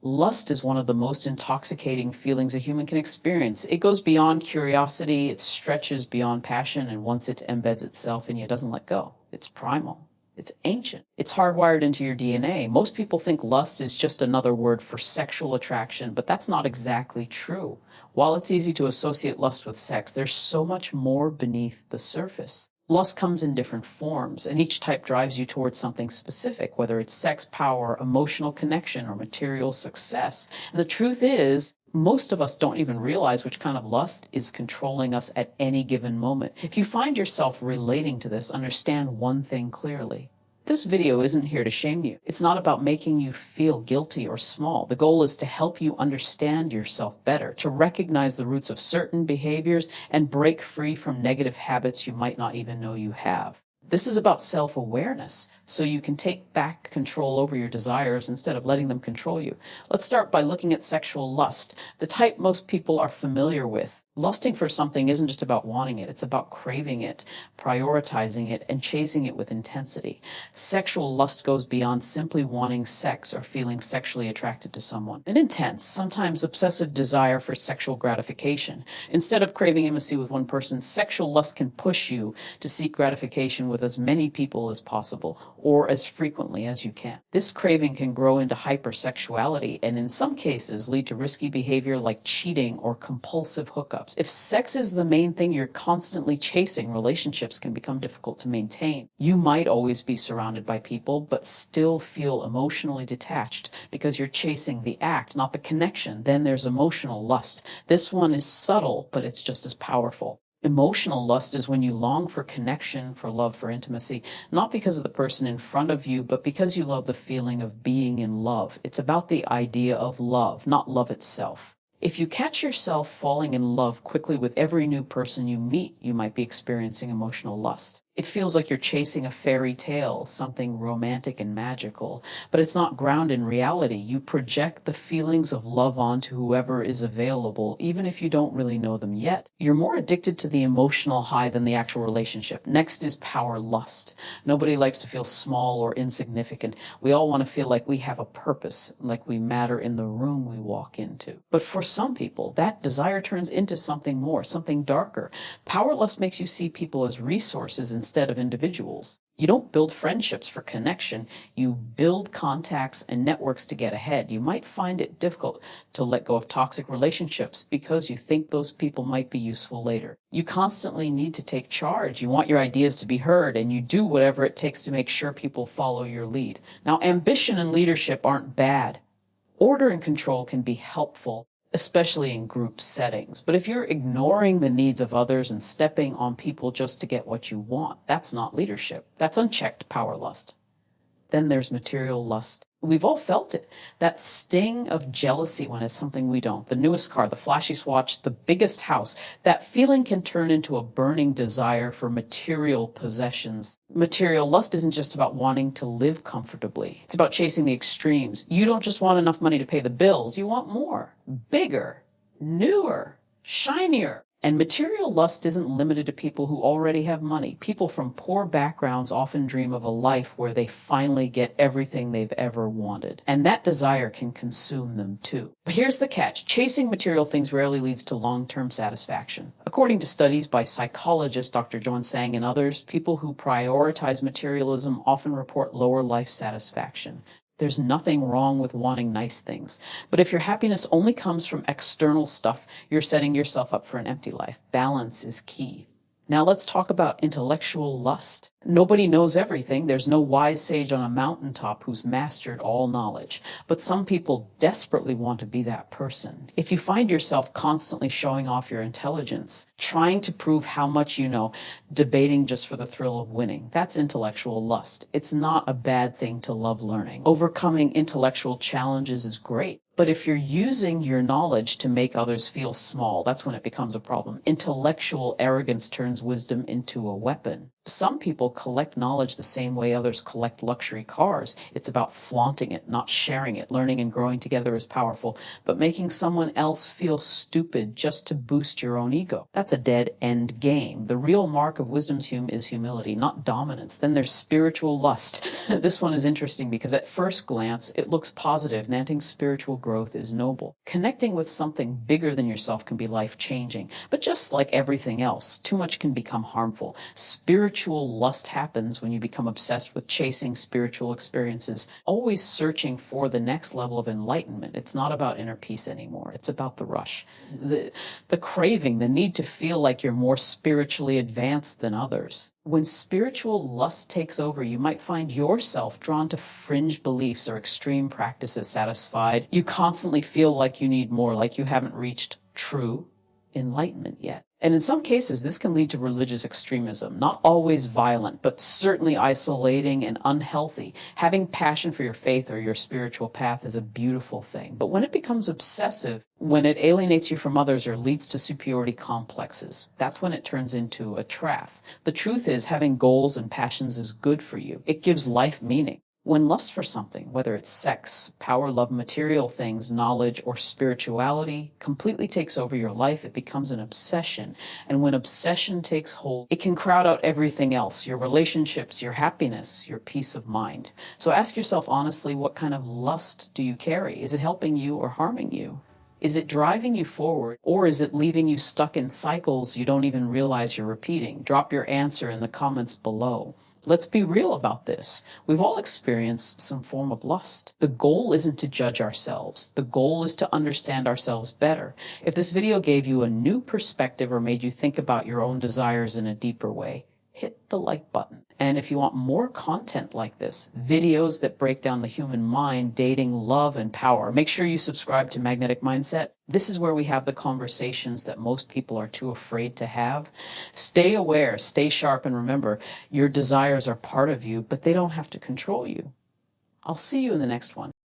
Lust is one of the most intoxicating feelings a human can experience. It goes beyond curiosity, it stretches beyond passion, and once it embeds itself in you, it doesn't let go. It's primal. It's ancient. It's hardwired into your DNA. Most people think lust is just another word for sexual attraction, but that's not exactly true. While it's easy to associate lust with sex, there's so much more beneath the surface. Lust comes in different forms, and each type drives you towards something specific, whether it's sex, power, emotional connection, or material success. And the truth is, most of us don't even realize which kind of lust is controlling us at any given moment. If you find yourself relating to this, understand one thing clearly. This video isn't here to shame you. It's not about making you feel guilty or small. The goal is to help you understand yourself better, to recognize the roots of certain behaviors, and break free from negative habits you might not even know you have. This is about self-awareness, so you can take back control over your desires instead of letting them control you. Let's start by looking at sexual lust, the type most people are familiar with. Lusting for something isn't just about wanting it, it's about craving it, prioritizing it, and chasing it with intensity. Sexual lust goes beyond simply wanting sex or feeling sexually attracted to someone. An intense, sometimes obsessive desire for sexual gratification. Instead of craving intimacy with one person, sexual lust can push you to seek gratification with as many people as possible, or as frequently as you can. This craving can grow into hypersexuality, and in some cases lead to risky behavior like cheating or compulsive hookups. If sex is the main thing you're constantly chasing, relationships can become difficult to maintain. You might always be surrounded by people, but still feel emotionally detached because you're chasing the act, not the connection. Then there's emotional lust. This one is subtle, but it's just as powerful. Emotional lust is when you long for connection, for love, for intimacy, not because of the person in front of you, but because you love the feeling of being in love. It's about the idea of love, not love itself. If you catch yourself falling in love quickly with every new person you meet, you might be experiencing emotional lust. It feels like you're chasing a fairy tale, something romantic and magical, but it's not grounded in reality. You project the feelings of love onto whoever is available, even if you don't really know them yet. You're more addicted to the emotional high than the actual relationship. Next is power lust. Nobody likes to feel small or insignificant. We all want to feel like we have a purpose, like we matter in the room we walk into. But for some people, that desire turns into something more, something darker. Power lust makes you see people as resources instead of individuals. You don't build friendships for connection, you build contacts and networks to get ahead. You might find it difficult to let go of toxic relationships because you think those people might be useful later. You constantly need to take charge. You want your ideas to be heard, and you do whatever it takes to make sure people follow your lead. Now, ambition and leadership aren't bad. Order and control can be helpful, especially in group settings. But if you're ignoring the needs of others and stepping on people just to get what you want, that's not leadership. That's unchecked power lust. Then there's material lust. We've all felt it. That sting of jealousy when it's something we don't. The newest car, the flashiest watch, the biggest house. That feeling can turn into a burning desire for material possessions. Material lust isn't just about wanting to live comfortably. It's about chasing the extremes. You don't just want enough money to pay the bills. You want more, bigger, newer, shinier. And material lust isn't limited to people who already have money. People from poor backgrounds often dream of a life where they finally get everything they've ever wanted. And that desire can consume them too. But here's the catch. Chasing material things rarely leads to long-term satisfaction. According to studies by psychologist Dr. Joan Sang and others, people who prioritize materialism often report lower life satisfaction. There's nothing wrong with wanting nice things. But if your happiness only comes from external stuff, you're setting yourself up for an empty life. Balance is key. Now let's talk about intellectual lust. Nobody knows everything. There's no wise sage on a mountaintop who's mastered all knowledge. But some people desperately want to be that person. If you find yourself constantly showing off your intelligence, trying to prove how much you know, debating just for the thrill of winning, that's intellectual lust. It's not a bad thing to love learning. Overcoming intellectual challenges is great. But if you're using your knowledge to make others feel small, that's when it becomes a problem. Intellectual arrogance turns wisdom into a weapon. Some people collect knowledge the same way others collect luxury cars. It's about flaunting it, not sharing it. Learning and growing together is powerful, but making someone else feel stupid just to boost your own ego, that's a dead end game. The real mark of wisdom's is humility, not dominance. Then there's spiritual lust. This one is interesting because at first glance, it looks positive. Nanting's spiritual growth is noble. Connecting with something bigger than yourself can be life-changing, but just like everything else, too much can become harmful. Spiritual lust happens when you become obsessed with chasing spiritual experiences, always searching for the next level of enlightenment. It's not about inner peace anymore. It's about the rush, the craving, the need to feel like you're more spiritually advanced than others. When spiritual lust takes over, you might find yourself drawn to fringe beliefs or extreme practices satisfied. You constantly feel like you need more, like you haven't reached true enlightenment yet. And in some cases, this can lead to religious extremism, not always violent, but certainly isolating and unhealthy. Having passion for your faith or your spiritual path is a beautiful thing. But when it becomes obsessive, when it alienates you from others or leads to superiority complexes, that's when it turns into a trap. The truth is, having goals and passions is good for you. It gives life meaning. When lust for something, whether it's sex, power, love, material things, knowledge, or spirituality, completely takes over your life, it becomes an obsession. And when obsession takes hold, it can crowd out everything else, your relationships, your happiness, your peace of mind. So ask yourself honestly, what kind of lust do you carry? Is it helping you or harming you? Is it driving you forward, or is it leaving you stuck in cycles you don't even realize you're repeating? Drop your answer in the comments below. Let's be real about this. We've all experienced some form of lust. The goal isn't to judge ourselves. The goal is to understand ourselves better. If this video gave you a new perspective or made you think about your own desires in a deeper way, hit the like button. And if you want more content like this, videos that break down the human mind, dating, love, and power, make sure you subscribe to Magnetic Mindset. This is where we have the conversations that most people are too afraid to have. Stay aware, stay sharp, and remember, your desires are part of you, but they don't have to control you. I'll see you in the next one.